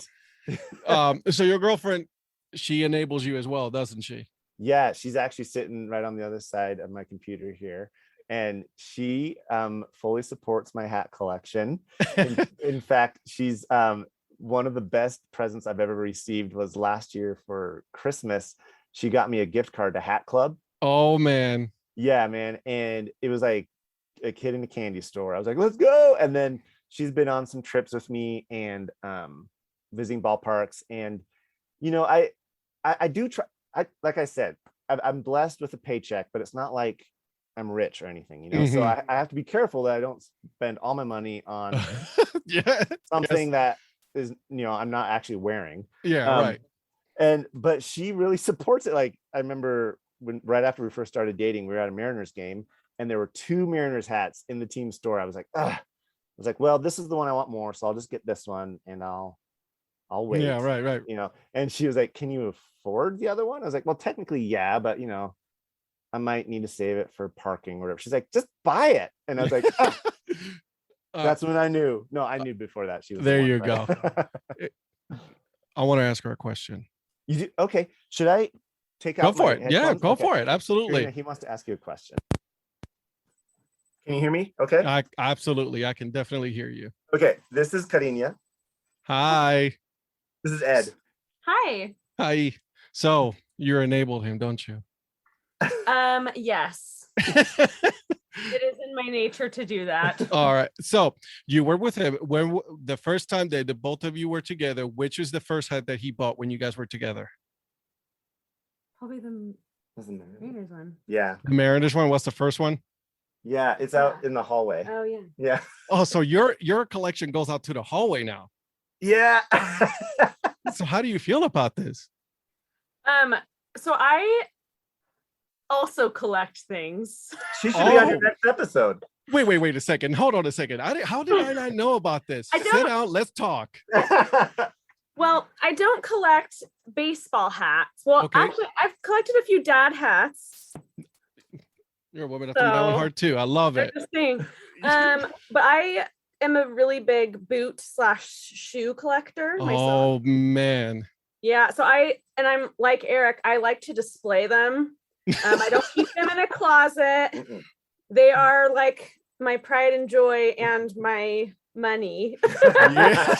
so your girlfriend, she enables you as well, doesn't she? Yeah, she's actually sitting right on the other side of my computer here, and she fully supports my hat collection. In fact, she's one of the best presents I've ever received was last year for Christmas. She got me a gift card to Hat Club. Oh man. Yeah, man. And it was like a kid in a candy store. I was like, let's go. And then she's been on some trips with me and visiting ballparks. And I do try. Like I said, I'm blessed with a paycheck, but it's not like I'm rich or anything, So I have to be careful that I don't spend all my money on something that is, I'm not actually wearing. Yeah, right. But she really supports it. Like, I remember right after we first started dating, we were at a Mariners game, and there were 2 Mariners hats in the team store. I was like, well, this is the one I want more, so I'll just get this one, and I'll wait. Yeah, right. And she was like, can you afford the other one? I was like, well, technically, yeah, but I might need to save it for parking or whatever. She's like, just buy it. And I was like, that's when I knew. No, I knew before that. She was there. You go. I want to ask her a question. You do? Okay. Should I take out? Go for it. Yeah, go for it. Absolutely. He wants to ask you a question. Can you hear me? Okay. Absolutely. I can definitely hear you. Okay. This is Karina. Hi. This is Ed. Hi. So you enabled him, don't you? Yes. It is in my nature to do that. All right. So you were with him when the first time that the both of you were together. Which was the first hat that he bought when you guys were together? Probably the Mariners one. Yeah. The Mariners one. What's the first one? Yeah, it's out in the hallway. Oh yeah. Yeah. Oh, so your collection goes out to the hallway now. Yeah. So how do you feel about this? So I also collect things. She should be on your Oh. next episode. Wait a second. Hold on a second. How did I not know about this? I Sit don't- down. Let's talk. Well, I don't collect baseball hats. Well, Okay. actually, I've collected a few dad hats. You're a woman after my own So- heart too. I love I'm it. just saying. But I am a really big boot/shoe collector myself. Oh man. Yeah, so I'm like Eric, I like to display them. I don't keep them in a closet. Mm-mm. They are like my pride and joy and my money. Yeah.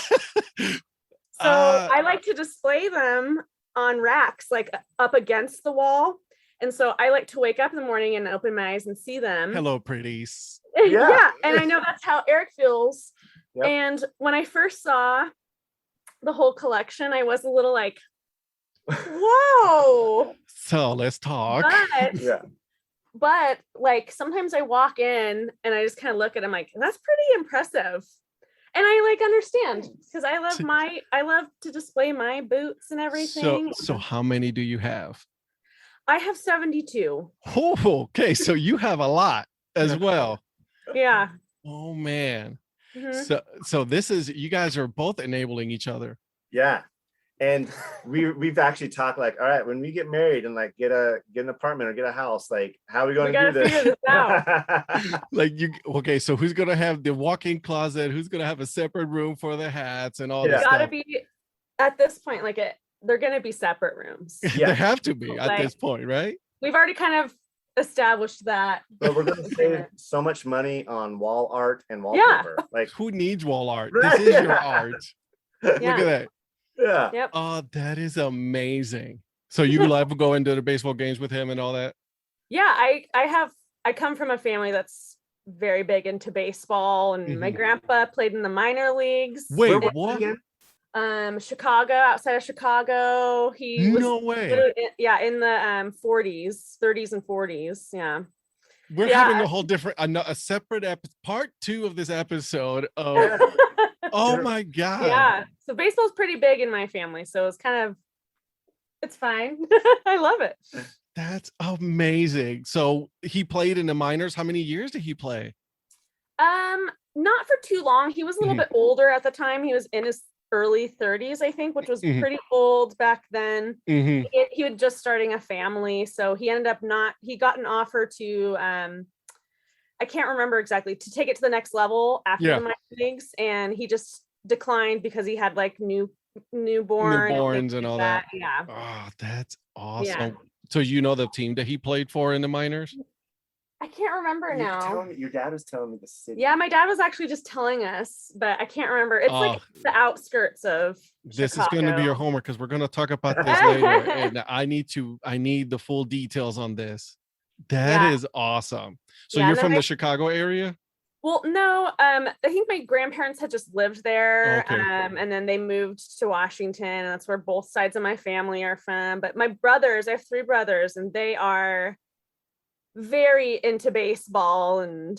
So I like to display them on racks, like up against the wall. And so I like to wake up in the morning and open my eyes and see them. Hello, pretties. Yeah. Yeah. And I know that's how Eric feels. Yep. And when I first saw the whole collection, I was a little like, whoa. So let's talk. But Yeah. but like sometimes I walk in and I just kind of look at them like, that's pretty impressive. And I like understand because I love to display my boots and everything. So how many do you have? I have 72. Oh, okay. So you have a lot as well. Yeah. Oh man. Mhm. So this is, you guys are both enabling each other. Yeah. And we've actually talked like, all right, when we get married and like get an apartment or get a house, like how are we going to do gotta this? figure this out. Like okay, so who's gonna have the walk-in closet? Who's gonna have a separate room for the hats and all Yeah. this Gotta stuff? be at this point, like they're gonna be separate rooms. Yeah. They have to be at Like- this point, right? We've already kind of established that. But we're going to save so much money on wall art and wallpaper. Like, Who needs wall art? Right, This is your yeah. art. Yeah. Look at that. yeah. Yep. Oh, that is amazing. So you love to go into the baseball games with him and all that? Yeah, I come from a family that's very big into baseball, and my Mhm. grandpa played in the minor leagues. Wait, Where was what? it again? Chicago, outside of Chicago. He was No way. literally in the 40s, 30s and 40s. Yeah. We're Yeah, having a whole different, a separate part 2 of this episode of, Yeah. oh my God. Yeah. So baseball's pretty big in my family, so it's fine. I love it. That's amazing. So he played in the minors. How many years did he play? Not for too long. He was a little Mhm. bit older at the time. He was in his early 30s, I think, which was Mhm. pretty old back then. Mm-hmm. He was just starting a family, so he ended up he got an offer to I can't remember exactly, to take it to the next level after Yeah. the minor leagues, and he just declined because he had like Newborns and all that. Yeah. Oh, that's awesome. Yeah. So you know the team that he played for in the minors? I can't remember You now. telling me- your dad was telling me the city. Yeah, my dad was actually just telling us, but I can't remember. It's like the outskirts of This is going to be your Chicago. homework because we're going to talk about this later, and I need the full details on this. That is Yeah. awesome. So Yeah, you're and then from the Chicago area? Well, no, I think my grandparents had just lived there, Okay. and then they moved to Washington, and that's where both sides of my family are from. But my brothers, I have 3 brothers, and they are very into baseball, and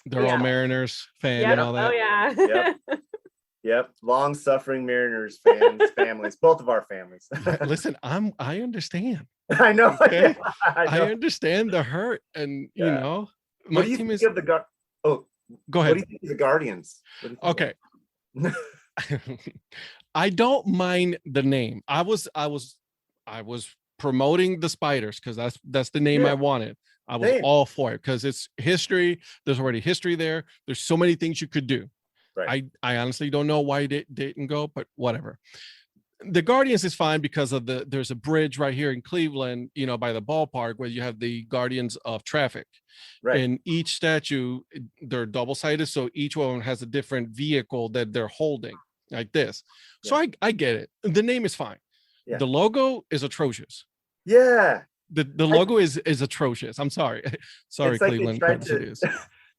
They're all Yeah. Mariners fan yeah, and all that. oh yeah, Yep. Yep. Long suffering Mariners fans, families, both of our families. Listen, I understand. I know. Okay. I I know. understand the hurt, and you Yeah. know, my What do you team think is. of the Oh, Go what do ahead. you think of the Guardians? What do you think of Okay. I don't mind the name. I was promoting the Spiders because that's the name Yeah. I wanted. I was Same. all for it because it's history. There's already history there. There's so many things you could do. Right. I honestly don't know why it didn't go, but whatever. The Guardians is fine because of there's a bridge right here in Cleveland, by the ballpark where you have the Guardians of Traffic. Right. And each statue, they're double-sided, so each one has a different vehicle that they're holding, like this. So I get it. The name is fine. Yeah. The logo is atrocious. Yeah. The logo is atrocious. I'm sorry. Sorry, It's like Cleveland.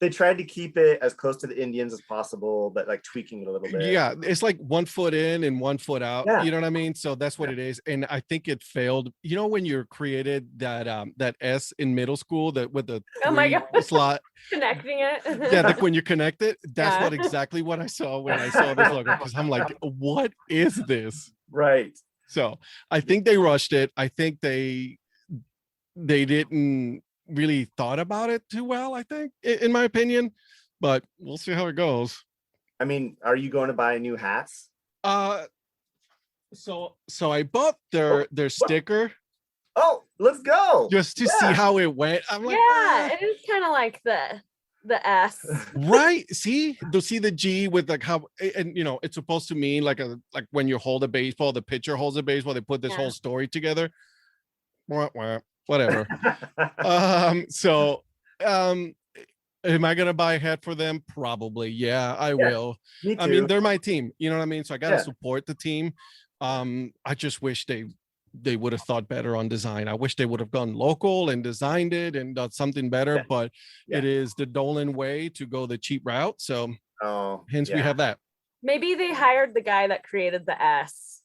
they tried to keep it as close to the Indians as possible, but like tweaking it a little bit. Yeah, it's like 1 foot in and 1 foot out. Yeah. You know what I mean? So that's what it is. And I think it failed. You know, when you're created that S in middle school, that with the Oh my 3 God. slot. Connecting it. Yeah, like when you connect it, that's Yeah. what exactly what I saw when I saw this logo. Because I'm like, what is this? Right. So I think they rushed it. I think they didn't really thought about it too well, I think, in my opinion. But we'll see how it goes. I mean, are you going to buy new hats? So I bought their sticker Oh, let's go. just to see how it went. I'm like, Yeah, it is kind of like the S. right. See the G with like how, and you know, it's supposed to mean like when you hold a baseball, the pitcher holds a baseball, they put this whole story together. Wah, wah, whatever. Am I gonna buy a hat for them? Probably. Yeah, I will. Me too. I mean, they're my team. You know what I mean? So I gotta Yeah. support the team. I just wish they would have thought better on design. I wish they would have gone local and designed it and done something better. Yeah. But Yeah. it is the Dolan way to go the cheap route. So hence we yeah. have that. Maybe they hired the guy that created the S.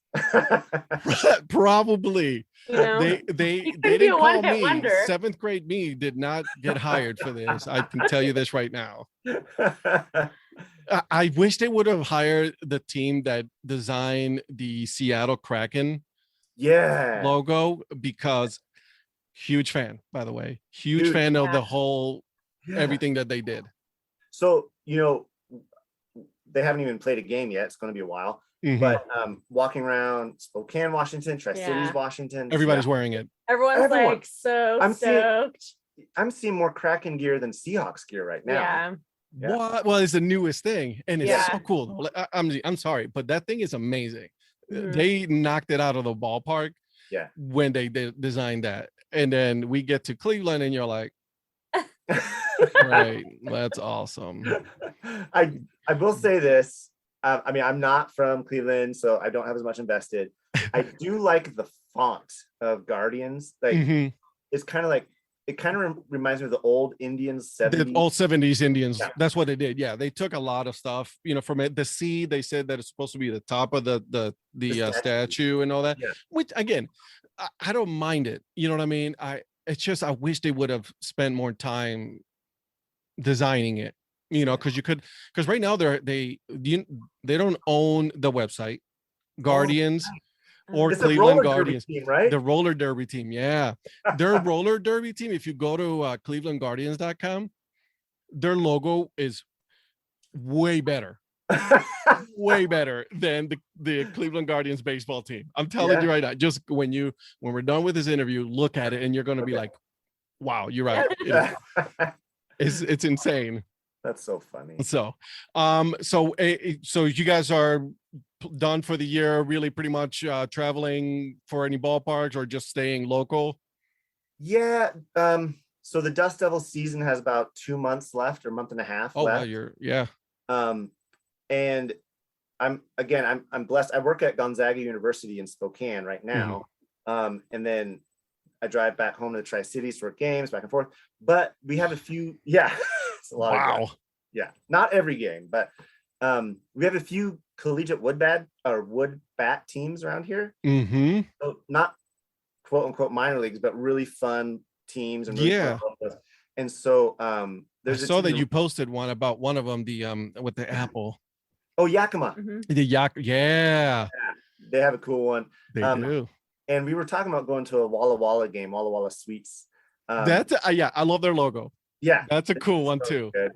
Probably. You know? They He could they be a didn't call one-hit me. wonder. 7th grade me did not get hired for this. I can tell you this right now. I wish they would have hired the team that designed the Seattle Kraken Yeah. logo, because huge fan, by the way, huge Dude, fan of the yeah. whole Yeah. everything that they did. So, you know, they haven't even played a game yet. It's going to be a while. Mhm. But walking around Spokane, Washington, Tri-Cities, Yeah. Washington. Everybody's Seattle, wearing it. Everyone's Everyone. like so I'm seeing- stoked. I'm seeing more Kraken gear than Seahawks gear right now. Yeah. Yeah. What? Well, it's the newest thing, and it's Yeah. so cool. I'm sorry, but that thing is amazing. Mhm. They knocked it out of the ballpark. Yeah. When they designed that, and then we get to Cleveland, and you're like, right, that's awesome. I will say this. I mean, I'm not from Cleveland, so I don't have as much invested. I do like the font of Guardians. Like Mhm. it's kind of like it kind of reminds me of the old Indians The 70s. old 70s Indians. Yeah. That's what they did. Yeah, they took a lot of stuff, you know, from it. The C, they said that it's supposed to be the top of the statue and all that. Yeah. Which again, I don't mind it. You know what I mean? It's just I wish they would have spent more time designing it. You know, because right now they don't own the website, Guardians. Or It's a Cleveland roller derby Guardians, team, right? the roller derby team. Yeah, their roller derby team. If you go to clevelandguardians.com, their logo is way better, way better than the Cleveland Guardians baseball team. I'm telling you right now. Just when we're done with this interview, look at it, and you're going to be like, "Wow, you're right. It's insane." That's so funny. So you guys are done for the year, really pretty much traveling for any ballparks or just staying local? Yeah. So the Dust Devil season has about 2 months left, or a month and a half left. Wow, And I'm blessed. I work at Gonzaga University in Spokane right now. And then I drive back home to the Tri-Cities for games, back and forth. But we have a few, it's a lot of games. Yeah, not every game, but we have a few collegiate wood bat teams around here. Mm-hmm. So not quote unquote minor leagues, but really fun teams and really fun logos. And so there's I saw that you posted one about one of them, the with the apple. Oh, Yakima. Mhm. The yeah. They have a cool one. They do. And we were talking about going to a Walla Walla game, Walla Walla Sweets. That's I love their logo. Yeah, that's a cool one so too. Good.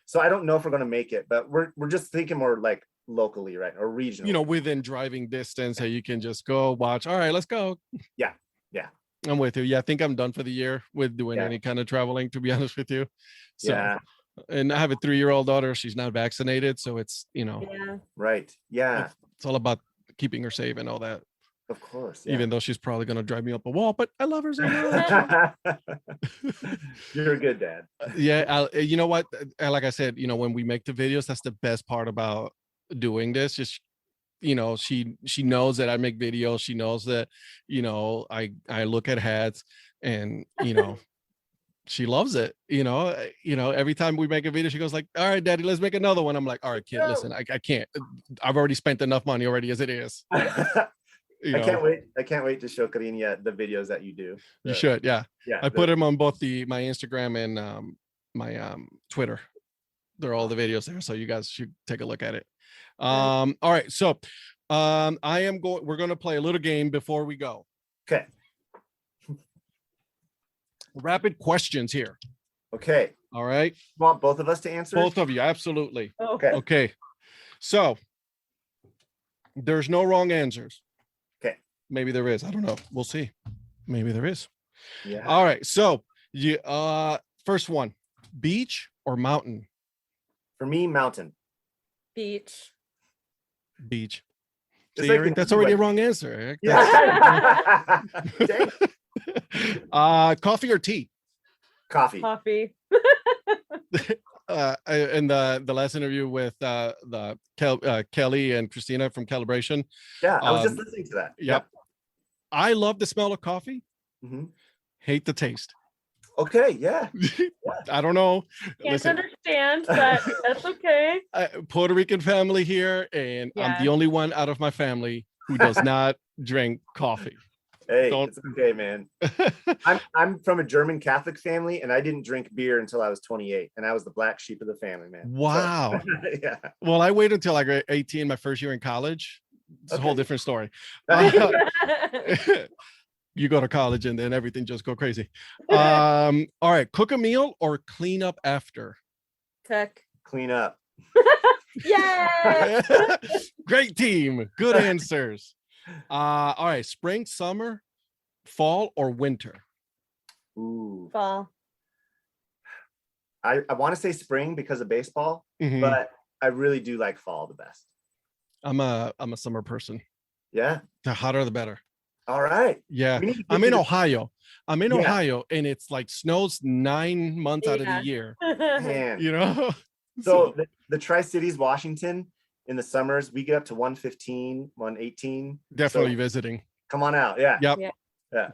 So I don't know if we're gonna make it, but we're just thinking more like locally, right, or regional. You know, within driving distance, that you can just go watch. All right, let's go. Yeah. I'm with you. Yeah, I think I'm done for the year with doing any kind of traveling, to be honest with you. So, and I have a 3-year-old daughter. She's not vaccinated, so it's Right. Yeah. It's all about keeping her safe and all that. Of course. Even though she's probably gonna drive me up a wall, but I love her so much. You're a good dad. Yeah, you know what? Like I said, you know, when we make the videos, that's the best part about doing this. Just, you know, she knows that I make videos. She knows that, you know, I look at hats, and you know, she loves it. Every time we make a video, she goes like, all right, daddy, let's make another one. I'm like, all right, kid, listen, I can't. I've already spent enough money already as it is. I can't wait. I can't wait to show Karina the videos that you do. You should. Yeah. Yeah. I put them on both my Instagram and my Twitter. They're all the videos there. So you guys should take a look at it. All right. So we're going to play a little game before we go. Okay. Rapid questions here. Okay. All right. You want both of us to answer? Both of you. Absolutely. Okay. Okay. So there's no wrong answers. Okay. Maybe there is. I don't know. We'll see. Maybe there is. Yeah. All right. So first one, beach or mountain? For me, mountain. Beach. Beach. Just See, like Eric, the- that's already a wrong answer, Eric. Yeah. Dang. Coffee or tea? Coffee. Coffee. In the last interview with Kelly and Christina from Calibration. Yeah, I was just listening to that. Yep. I love the smell of coffee. Mm-hmm. Hate the taste. Okay. Yeah. I don't know. Can't Listen, understand, but that's okay. Puerto Rican family here, and I'm the Yeah. only one out of my family who does not drink coffee. Hey, Don't- it's okay, man. I'm from a German Catholic family, and I didn't drink beer until I was 28, and I was the black sheep of the family, man. So- Wow. Yeah. Well, I waited until I got 18, my first year in college. It's a whole Okay. different story. You go to college and then everything just go crazy. All right, cook a meal or clean up after? Cook. Clean up. Yay! Great team. Good answers. All right, spring, summer, fall, or winter? Ooh. Fall. I want to say spring because of baseball, Mhm. but I really do like fall the best. I'm a summer person. Yeah. The hotter the better. All right. Yeah. We need to get I'm you in to- Ohio. I'm in Yeah. Ohio, and it's like snows 9 months out of Yeah. the year. Man. You know? So the Tri-Cities, Washington, in the summers, we get up to 115, 118. Definitely So visiting. come on out. Yeah. Yep. Yeah.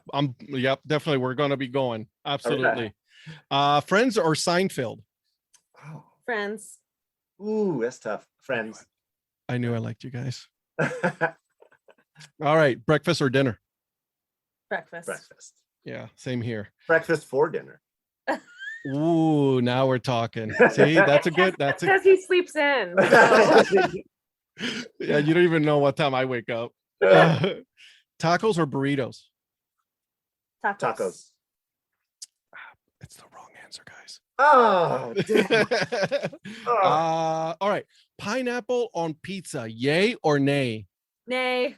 Yeah. Definitely. We're gonna be going. Okay. Absolutely. Friends or Seinfeld? Oh. Friends. Ooh, that's tough. Friends. I knew I liked you guys. All right, breakfast or dinner? Breakfast. Breakfast. Yeah, same here. Breakfast for dinner. Ooh, now we're talking. See, that's a good. That's a Because he sleeps in. so- yeah. You don't even know what time I wake up. Tacos or burritos? Tacos. It's the wrong answer, guys. Oh, damn. Oh. All right, pineapple on pizza, yay or nay? Nay.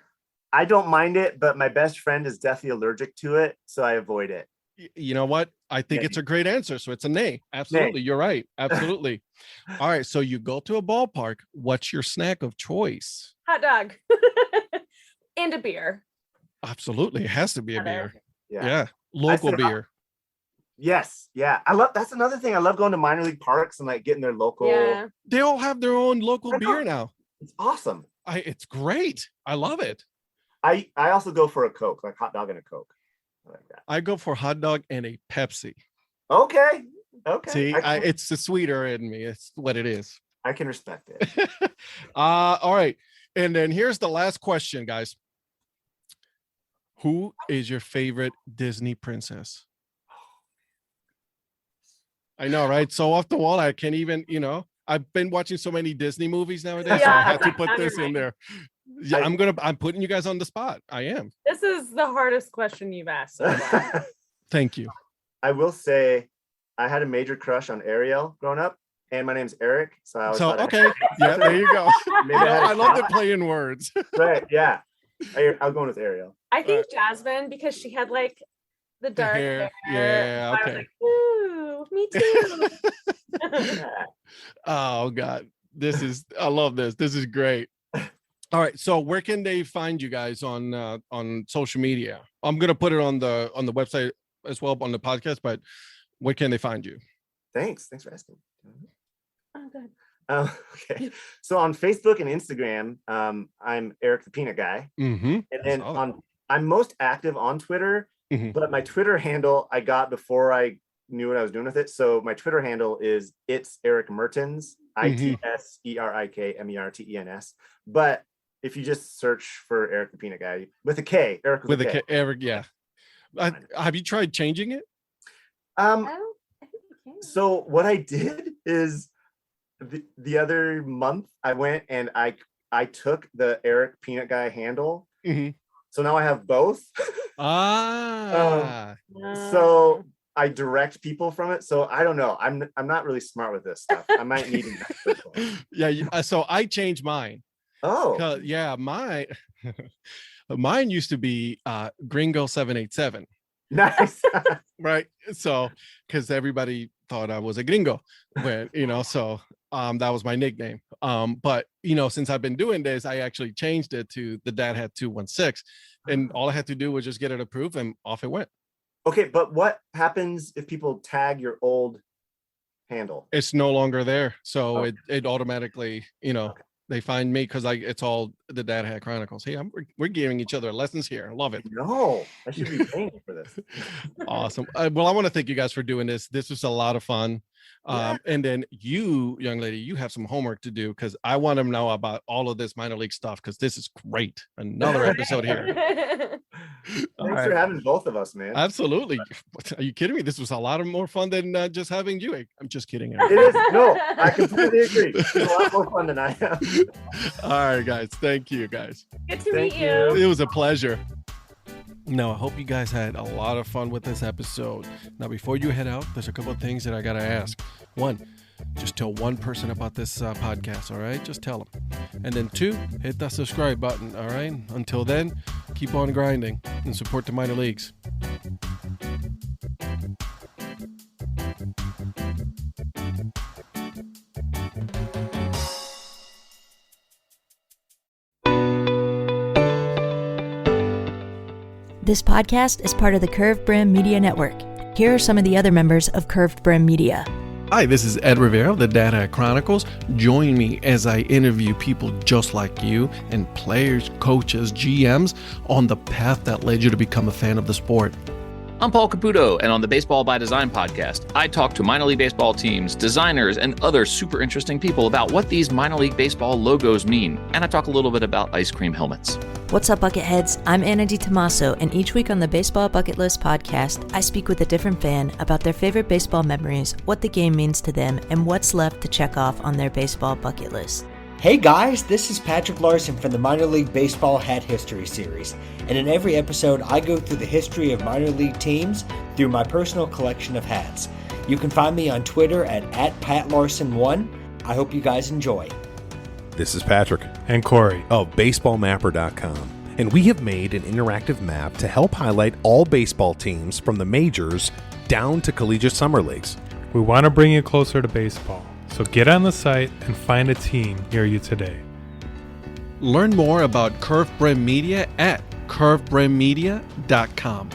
I don't mind it, but my best friend is deathly allergic to it, so I avoid it. You know what? I think Nay. it's a great answer. So it's a nay. Absolutely. You're right. Absolutely. All right. So you go to a ballpark. What's your snack of choice? Hot dog. And a beer. Absolutely. It has to be a Better. beer. Yeah. Local said- beer. Yes, yeah. That's another thing. I love going to minor league parks and like getting their local. Yeah. They all have their own local I know. beer now. It's awesome. It's great. I love it. I also go for a Coke, like hot dog and a Coke. I like that. I go for hot dog and a Pepsi. Okay. Okay. See, I can, it's the sweeter in me. It's what it is. I can respect it. All right. And then here's the last question, guys. Who is your favorite Disney princess? I know, right? So off the wall, I can't even, I've been watching so many Disney movies nowadays, so I Yeah, had to put on your this in mind. there. Yeah, I'm putting you guys on the spot. I am. This is the hardest question you've asked so far. Thank you. I will say I had a major crush on Ariel growing up, and my name's Eric. So I always So, thought okay. Yeah, there you go. maybe I had a I love the crush. play in words. Right. Yeah. I'm going with Ariel. I think Jasmine, because she had like the dark hair. hair. Yeah, I was okay. like, ooh, me too. Oh God, I love this. This is great. All right, so where can they find you guys on social media? I'm gonna put it on the website as well on the podcast, but where can they find you? Thanks for asking. Oh, good. Okay. So on Facebook and Instagram, I'm Erik The Peanut Guy. Mm-hmm. And then saw that. I'm most active on Twitter, Mhm. but my Twitter handle I got before I knew what I was doing with it. So my Twitter handle is It's Erik Mertens, ITSERIKMERTENS. But if you just search for Erik the Peanut Guy with a K, Erik with a K. Eric, yeah. Have you tried changing it? I think you can. So what I did is the other month I went and I took the Erik Peanut Guy handle. So now I have both. So I direct people from it. So I don't know. I'm not really smart with this stuff. I might need it. Yeah. So I changed mine. Oh, yeah. Mine used to be Gringo 787. nice. Right. So because everybody thought I was a gringo, when so that was my nickname. But since I've been doing this, I actually changed it to the Dad Hat 216, and all I had to do was just get it approved, and off it went. Okay, but what happens if people tag your old handle? It's no longer there, so Okay. it automatically Okay. they find me because it's all the Dad Hat Chronicles. Hey, we're giving each other lessons here. I love it. No, I should be paying you for this. Awesome. Well, I want to thank you guys for doing this. This was a lot of fun. And then you, young lady, you have some homework to do, because I want to know about all of this minor league stuff, because this is great. Another episode here. Thanks for having both of us, man. Absolutely. Are you kidding me? This was a lot more fun than just having you. I'm just kidding. It is. No, I completely agree. It's a lot more fun than I have. All right, guys. Thank you, guys. Good to Thank meet you. you. It was a pleasure. No, I hope you guys had a lot of fun with this episode. Now, before you head out, there's a couple of things that I got to ask. One, just tell one person about this podcast, all right? Just tell them. And then two, hit that subscribe button, all right? Until then, keep on grinding and support the minor leagues. This podcast is part of the Curved Brim Media Network. Here are some of the other members of Curved Brim Media. Hi, this is Ed Rivera of the Dad Hat Chronicles. Join me as I interview people just like you and players, coaches, GMs on the path that led you to become a fan of the sport. I'm Paul Caputo, and on the Baseball by Design podcast, I talk to minor league baseball teams, designers, and other super interesting people about what these minor league baseball logos mean. And I talk a little bit about ice cream helmets. What's up, Bucketheads? I'm Anna DiTomaso, and each week on the Baseball Bucket List podcast, I speak with a different fan about their favorite baseball memories, what the game means to them, and what's left to check off on their baseball bucket list. Hey guys, this is Patrick Larson from the Minor League Baseball Hat History Series, and in every episode I go through the history of minor league teams through my personal collection of hats. You can find me on Twitter at @PatLarson1. I hope you guys enjoy. This is Patrick and Corey of BaseballMapper.com, and we have made an interactive map to help highlight all baseball teams from the majors down to collegiate summer leagues. We want to bring you closer to baseball, so get on the site and find a team near you today. Learn more about Curved Brim Media at curvedbrimmedia.com.